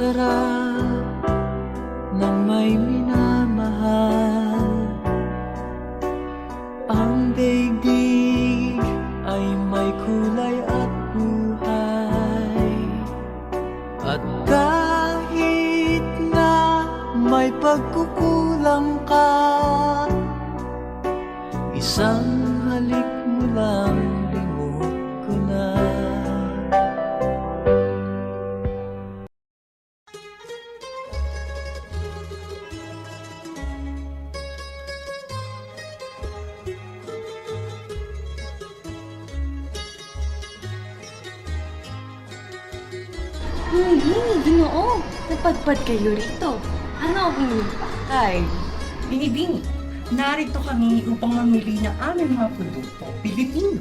sarap ng may minamahal. Ang daigdig ay may kulay at buhay. At kahit na may pagkukulang ka, isang halik mo lang limot ko na. Ginoo, napadpad kayo rito. Ano ang inyong pakay? Binibini, narito kami upang mamili ng aming mga produkto Pilipino.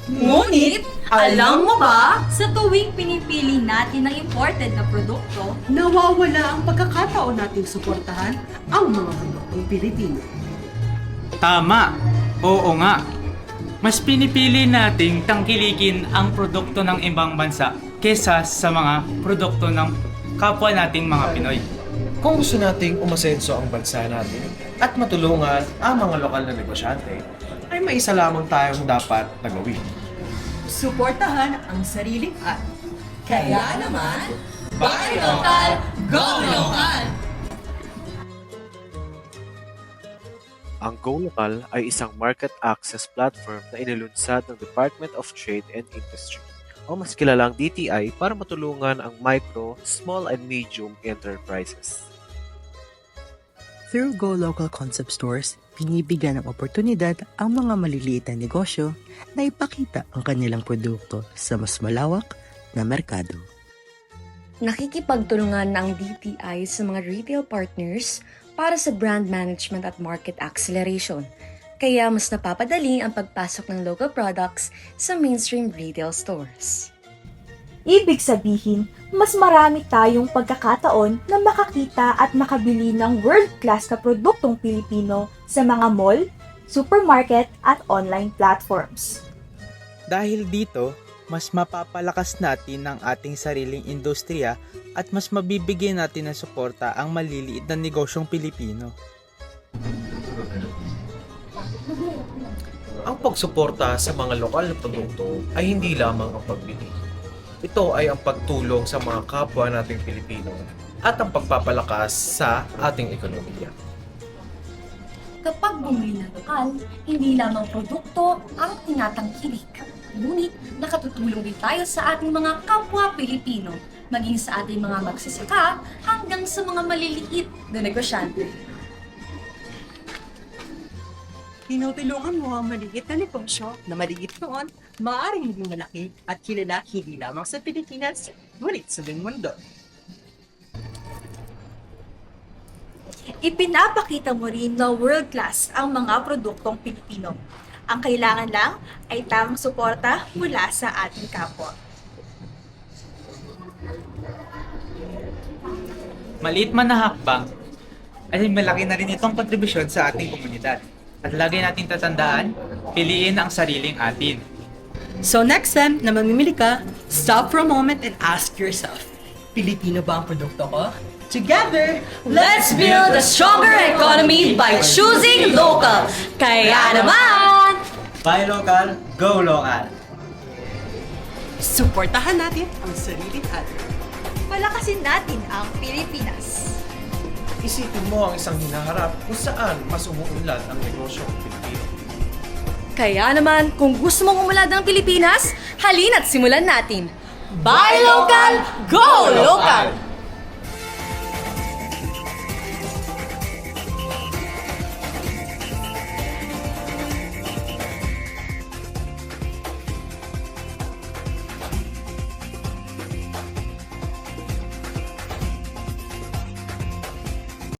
Ngunit, alam mo ba, sa tuwing pinipili natin ang imported na produkto, Nawawala ang pagkakataon nating suportahan ang mga produktong Pilipino. Tama! Oo nga! Mas pinipili nating tangkilikin ang produkto ng ibang bansa kesa sa mga produkto ng kapwa nating mga Pinoy. Kung gusto nating umasenso ang bansa natin at matulungan ang mga lokal na negosyante, ay may isa lamang tayong dapat na gawin. Suportahan ang sariling at. Kaya naman, Buy Local, Go Local! Ang Go Local ay isang market access platform na inilunsad ng Department of Trade and Industry o mas kilalang DTI para matulungan ang micro, small and medium enterprises. Through Go Local Concept Stores, binibigyan ng oportunidad ang mga maliliit na negosyo na ipakita ang kanilang produkto sa mas malawak na merkado. Nakikipagtulungan ng DTI sa mga retail partners para sa brand management at market acceleration. Kaya mas napapadali ang pagpasok ng local products sa mainstream retail stores. Ibig sabihin, mas marami tayong pagkakataon na makakita at makabili ng world-class na produktong Pilipino sa mga mall, supermarket at online platforms. Dahil dito, mas mapapalakas natin ang ating sariling industriya at mas mabibigyan natin ng suporta ang maliliit na negosyong Pilipino. Ang pagsuporta sa mga lokal na produkto ay hindi lamang ang pagbili. Ito ay ang pagtulong sa mga kapwa nating Pilipino at ang pagpapalakas sa ating ekonomiya. Kapag bumili ng lokal, hindi lamang produkto ang tinatangkilik. Ngunit nakatutulong din tayo sa ating mga kapwa Pilipino, maging sa ating mga magsasaka hanggang sa mga maliliit na negosyante. Tinutulungan mo ang maliit na negosyo na maliit noon, maaaring maging malaki at kilala hindi lamang sa Pilipinas, ngunit sa buong mundo. Ipinapakita mo rin na world-class ang mga produktong Pilipino. Ang kailangan lang ay tamang suporta mula sa ating kapwa. Maliit man na hakbang, ay malaki na rin itong kontribusyon sa ating komunidad. At lagi natin tatandaan, piliin ang sariling atin. So next time na mamimili ka, stop for a moment and ask yourself, Pilipino ba ang produkto ko? Together, Let's build a stronger economy by choosing local. Kaya naman, Buy local, go local! suportahan natin ang sariling atin. Palakasin natin ang Pilipinas. Isipin mo ang isang hinaharap kung saan mas umuunlad ang negosyo ng Pilipino. Kaya naman, kung gusto mong umunlad ng Pilipinas, halina't simulan natin. Buy local, go local!